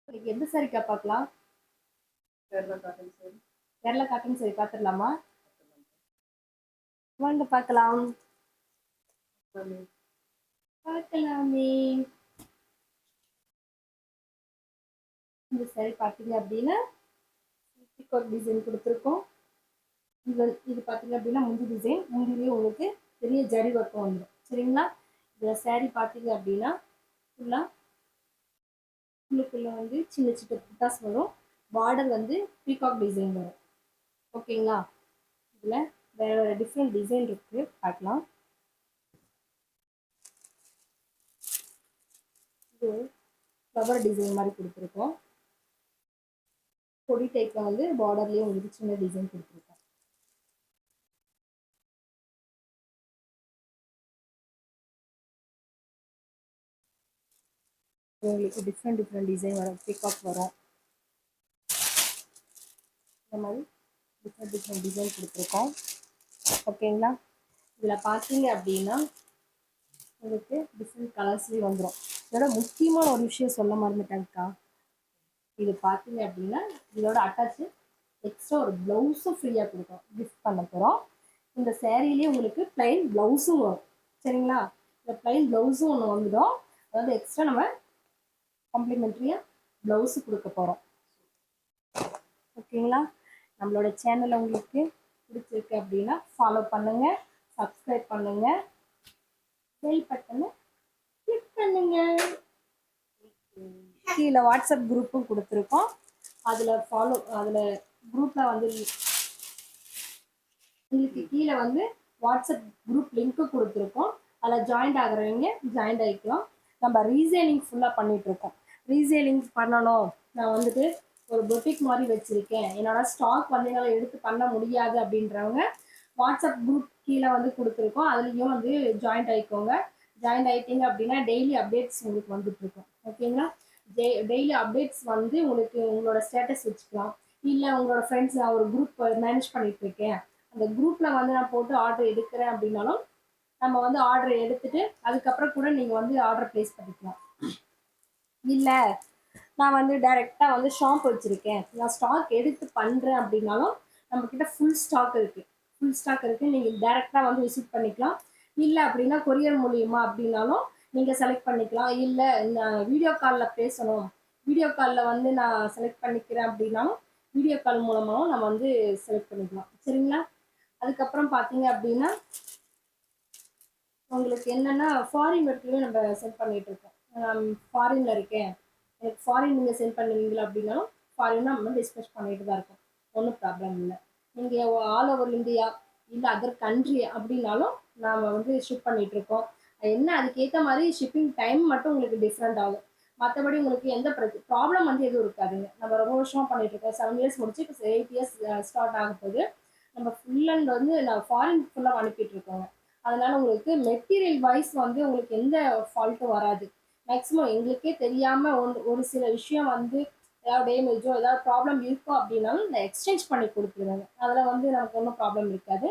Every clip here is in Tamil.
இன்னைக்கு எந்த சாரிக்கா பார்க்கலாம்? Kerala cotton sorry. Kerala cotton sorry பார்த்துடலாமா? வாங்க பார்க்கலாம். பார்க்கலாமே. இந்த சாரி பார்த்தீங்க அப்படின்னா ஒரு டிசைன் கொடுத்துருக்கோம். இது பார்த்தீங்க அப்படின்னா முந்தி டிசைன். முந்திலேயே உங்களுக்கு பெரிய ஜரி ஒர்க்கம் வந்துடும். சரிங்களா? இந்த சாரி பார்த்தீங்க அப்படின்னா ஃபுல்லாக உள்ளுக்குள்ள வந்து சின்ன சின்ன புட்டாஸ் வரும். பார்டர் வந்து பீகாக் டிசைன் வரும். ஓகேங்களா? இதில் வேற வேற டிஃப்ரெண்ட் டிசைன் இருக்கு, பார்க்கலாம். இது ஃப்ளவர் டிசைன் மாதிரி கொடுத்துருக்கோம். கொடி டைப்ல வந்து பார்டர்லயே உங்களுக்கு சின்ன டிசைன் கொடுத்துருக்கோம். உங்களுக்கு டிஃப்ரெண்ட் டிசைன் வரும். பீகாக் வரும். இந்த மாதிரி டிஃப்ரெண்ட் டிசைன் கொடுத்துருக்கோம். ஓகேங்களா? இதில் பார்த்தீங்க அப்படின்னா உங்களுக்கு டிஃப்ரெண்ட் கலர்ஸ்லேயும் வந்துடும். இதோட முக்கியமான ஒரு விஷயம் சொல்ல மறந்துட்டேங்க்கா. இது பார்த்தீங்க அப்படின்னா இதோட அட்டாச்சு எக்ஸ்ட்ரா ஒரு ப்ளவுஸும் ஃப்ரீயாக கொடுக்கும். கிஃப்ட் பண்ண போகிறோம். இந்த சேரீலேயே உங்களுக்கு பிளைன் ப்ளவுஸும் வரும். சரிங்களா? இந்த பிளைன் ப்ளவுஸும் ஒன்று வந்துடும். அதாவது எக்ஸ்ட்ரா நம்ம காம்ப்ளிமெண்ட்ரியாக ப்ளவுஸு கொடுக்க போகிறோம். ஓகேங்களா? நம்மளோட சேனலை உங்களுக்கு பிடிச்சிருக்கு அப்படின்னா ஃபாலோ பண்ணுங்க, சப்ஸ்கிரைப் பண்ணுங்க, பெல் பட்டனை கிளிக் பண்ணுங்க. கீழே வாட்ஸ்அப் குரூப்பும் கொடுத்துருக்கோம். அதில் குரூப்பில் வந்து உங்களுக்கு கீழே வந்து வாட்ஸ்அப் குரூப் லிங்க்கு கொடுத்துருக்கோம். அதில் ஜாயின்ட் ஆகிறவங்க ஜாயின்ட் ஆகிக்கலாம். நம்ம ரீசேலிங் ஃபுல்லாக பண்ணிகிட்ருக்கோம். ரீசேலிங் பண்ணணும், நான் வந்துட்டு ஒரு பொட்டிக் மாதிரி வச்சுருக்கேன், என்னோட ஸ்டாக் வந்து என்னால் எடுத்து பண்ண முடியாது அப்படின்றவங்க வாட்ஸ்அப் குரூப் கீழே வந்து கொடுத்துருக்கோம். அதுலேயும் வந்து ஜாயின்ட் ஆகிக்கோங்க. ஜாயின்ட் ஆகிட்டீங்க அப்படின்னா டெய்லி அப்டேட்ஸ் உங்களுக்கு வந்துட்டுருக்கோம். ஓகேங்களா? டெய்லி அப்டேட்ஸ் வந்து உங்களுக்கு உங்களோட ஸ்டேட்டஸ் வச்சுக்கலாம். இல்லை உங்களோட ஃப்ரெண்ட்ஸ், நான் ஒரு குரூப் மேனேஜ் பண்ணிகிட்ருக்கேன், அந்த குரூப்பில் வந்து நான் போட்டு ஆர்டர் எடுக்கிறேன் அப்படின்னாலும் நம்ம வந்து ஆர்டர் எடுத்துட்டு அதுக்கப்புறம் கூட நீங்கள் வந்து ஆர்டர் ப்ளேஸ் பண்ணிக்கலாம். இல்லை நான் வந்து டைரெக்டாக வந்து ஷாப் வச்சுருக்கேன், நான் ஸ்டாக் எடுத்து பண்ணுறேன் அப்படின்னாலும் நம்மக்கிட்ட ஃபுல் ஸ்டாக் இருக்குது. நீங்கள் டைரெக்டாக வந்து விசிட் பண்ணிக்கலாம். இல்லை அப்படின்னா கொரியர் மூலியமாக அப்படின்னாலும் நீங்கள் செலக்ட் பண்ணிக்கலாம். இல்லை நான் வீடியோ காலில் பேசணும், வீடியோ காலில் வந்து நான் செலக்ட் பண்ணிக்கிறேன் அப்படின்னாலும் வீடியோ கால் மூலமாகவும் நம்ம வந்து செலக்ட் பண்ணிக்கலாம். சரிங்களா? அதுக்கப்புறம் பார்த்தீங்க அப்படின்னா உங்களுக்கு என்னென்னா ஃபாரின் ஒர்க்லையும் நம்ம சென்ட் பண்ணிகிட்ருக்கோம். ஃபாரினில் இருக்கேன், எனக்கு ஃபாரின் நீங்கள் சென்ட் பண்ணுவீங்களா அப்படின்னாலும் ஃபாரின் நம்ம டிஸ்கஸ் பண்ணிட்டு தான் இருக்கோம். ஒன்றும் ப்ராப்ளம் இல்லை. நீங்கள் ஆல் ஓவர் இந்தியா இல்லை அதர் கண்ட்ரி அப்படின்னாலும் நாம் வந்து ஷிப் பண்ணிகிட்ருக்கோம். என்ன அதுக்கேற்ற மாதிரி ஷிப்பிங் டைம் மட்டும் உங்களுக்கு டிஃப்ரெண்ட் ஆகும். மற்றபடி உங்களுக்கு எந்த ப்ராப்ளம் வந்து எதுவும் இருக்காதுங்க. நம்ம ரொம்ப வருஷமாக பண்ணிகிட்ருக்கோம். 7 இயர்ஸ் முடிச்சு இப்போ 8 இயர்ஸ் ஸ்டார்ட் ஆக போகுது. நம்ம ஃபுல் அண்ட் வந்து நான் ஃபாரின் ஃபுல்லாக அனுப்பிட்டுருக்கோங்க. அதனால் உங்களுக்கு மெட்டீரியல் வைஸ் வந்து உங்களுக்கு எந்த ஃபால்ட்டும் வராது. மேக்ஸிமம் எங்களுக்கே தெரியாமல் ஒரு சில விஷயம் வந்து ஏதாவது டேமேஜோ ஏதாவது ப்ராப்ளம் இருக்கும் அப்படின்னாலும் நான் எக்ஸ்சேஞ்ச் பண்ணி கொடுத்துருவேங்க. அதில் வந்து நமக்கு ஒன்றும் ப்ராப்ளம் இருக்காது.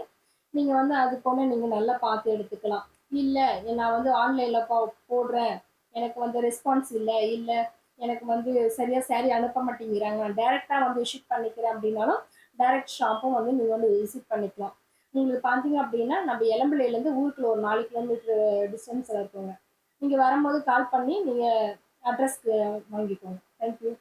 நீங்கள் வந்து அது போல் நீங்கள் நல்லா பார்த்து எடுத்துக்கலாம். இல்லை நான் வந்து ஆன்லைனில் போடுறேன், எனக்கு வந்து ரெஸ்பான்ஸ் இல்லை எனக்கு வந்து சரியாக சேரீ அனுப்ப மாட்டேங்கிறாங்க, நான் டேரெக்டாக வந்து விசிட் பண்ணிக்கிறேன் அப்படின்னாலும் டைரக்ட் ஷாப்பும் வந்து நீங்கள் வந்து விசிட் பண்ணிக்கலாம். உங்களுக்கு பார்த்தீங்க அப்படின்னா நம்ம எலம்பிள்ளையிலேருந்து ஊருக்குள்ள ஒரு 4 கிலோமீட்டர் டிஸ்டன்ஸில் இருக்கோங்க. நீங்கள் வரும்போது கால் பண்ணி நீங்கள் அட்ரஸ்க்கு வாங்கிக்கோங்க. தேங்க்யூ.